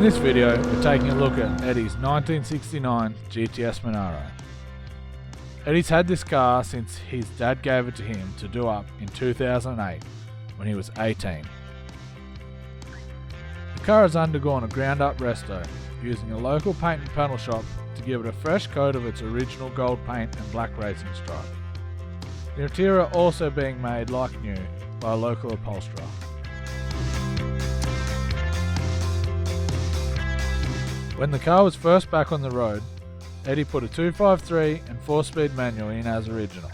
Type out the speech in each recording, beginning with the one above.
this video, we're taking a look at Eddy's 1969 GTS Monaro. Eddy's had this car since his dad gave it to him to do up in 2008 when he was 18. The car has undergone a ground-up resto using a local paint and panel shop to give it a fresh coat of its original gold paint and black racing stripe. The interior also being made like new by a local upholsterer. When the car was first back on the road, Eddy put a 253 and 4-speed manual in as original.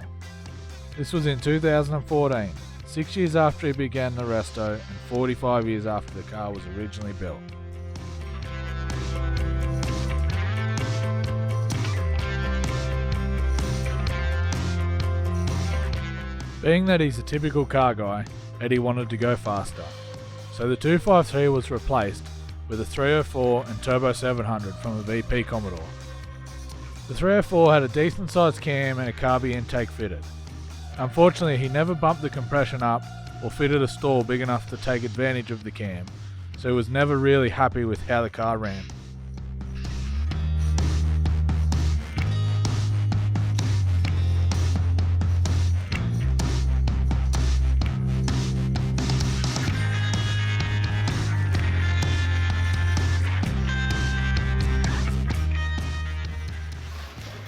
This was in 2014, 6 years after he began the resto and 45 years after the car was originally built. Being that he's a typical car guy, Eddy wanted to go faster, so the 253 was replaced with a 304 and Turbo 700 from a VP Commodore. The 304 had a decent sized cam and a carby intake fitted. Unfortunately, he never bumped the compression up or fitted a stall big enough to take advantage of the cam, so he was never really happy with how the car ran.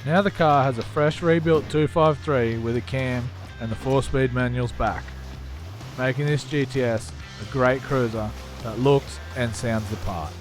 Now the car has a fresh rebuilt 253 with a cam and the 4-speed manuals back, making this GTS a great cruiser that looks and sounds the part.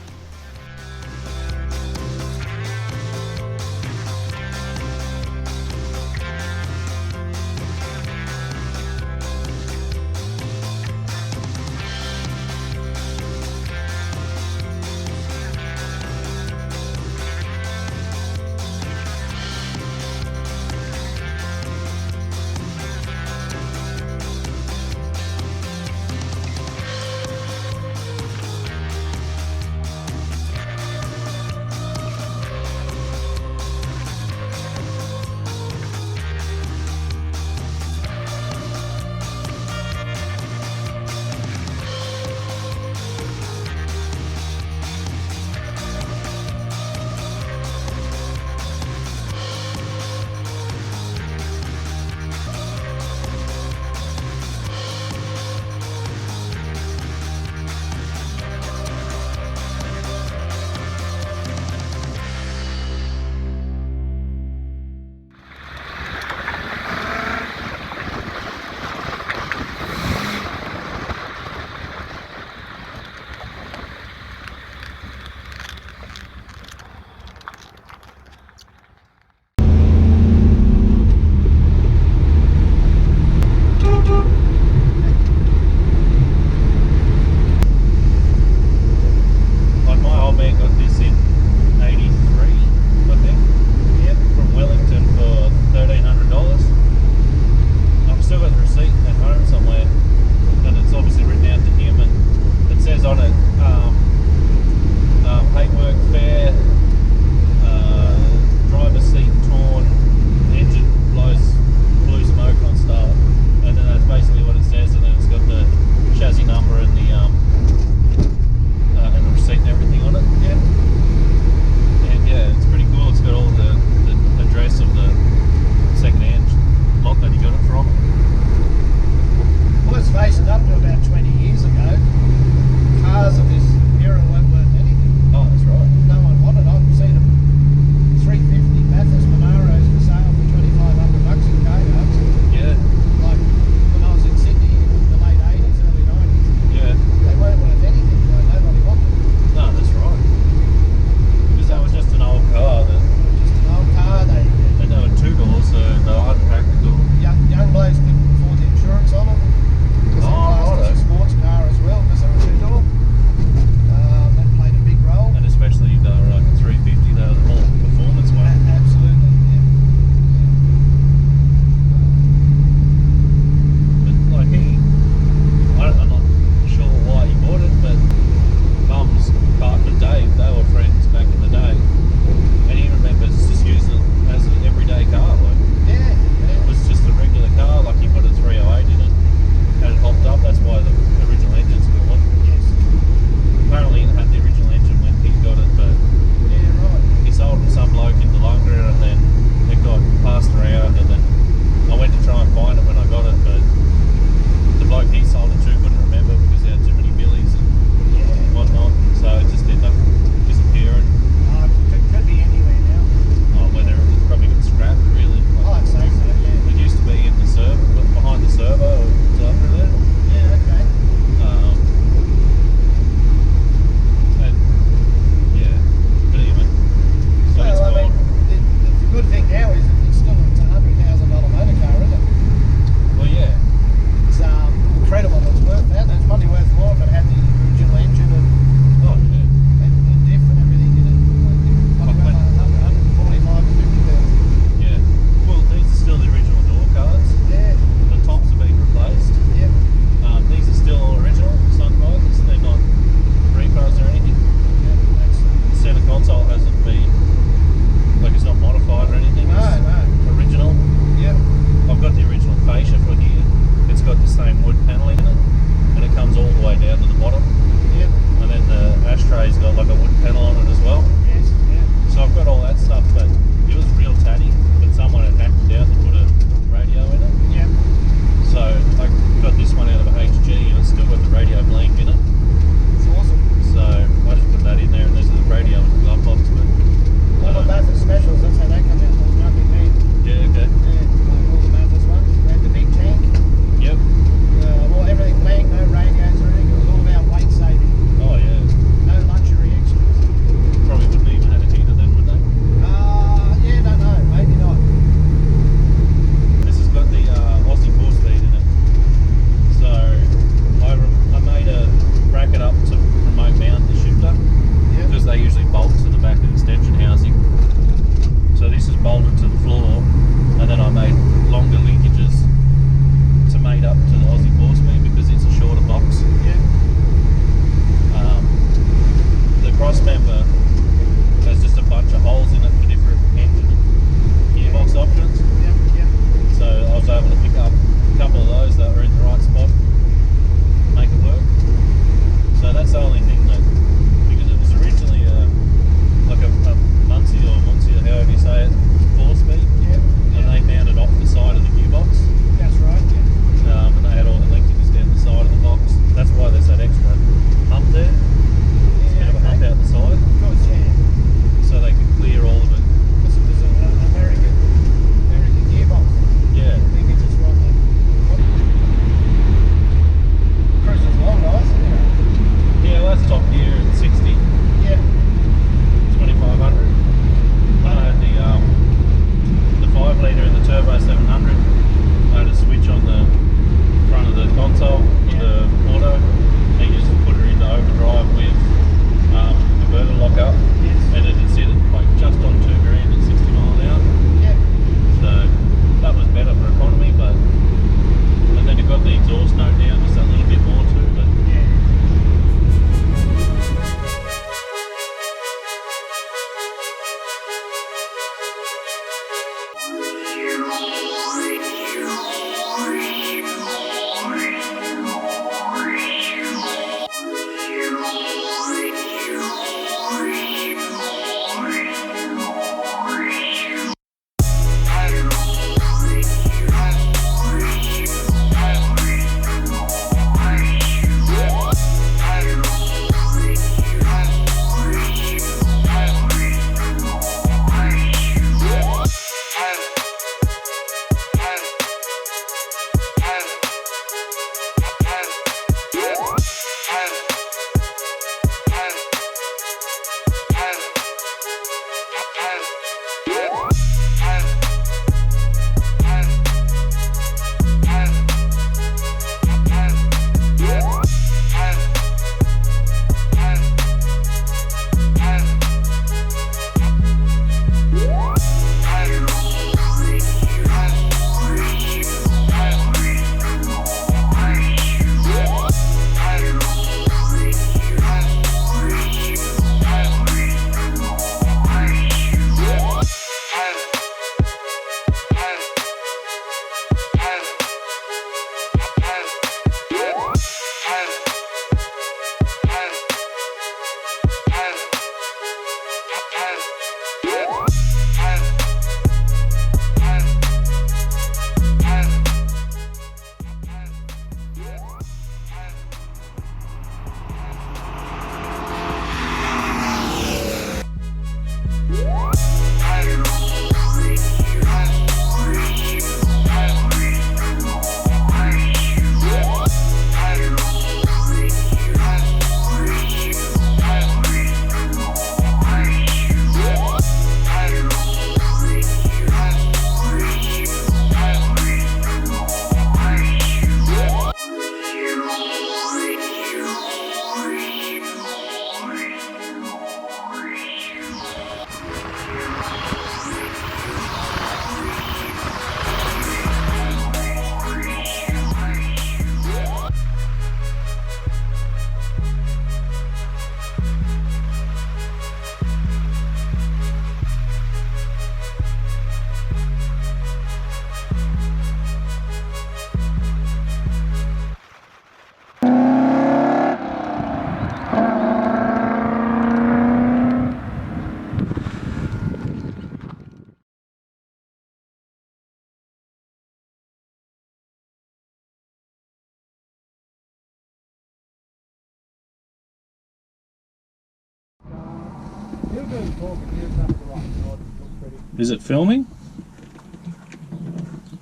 Is it filming?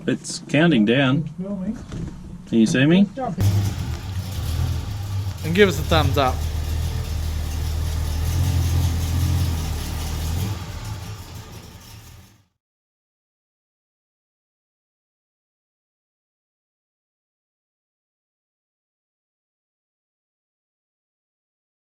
It's counting down. Can you see me? And give us a thumbs up.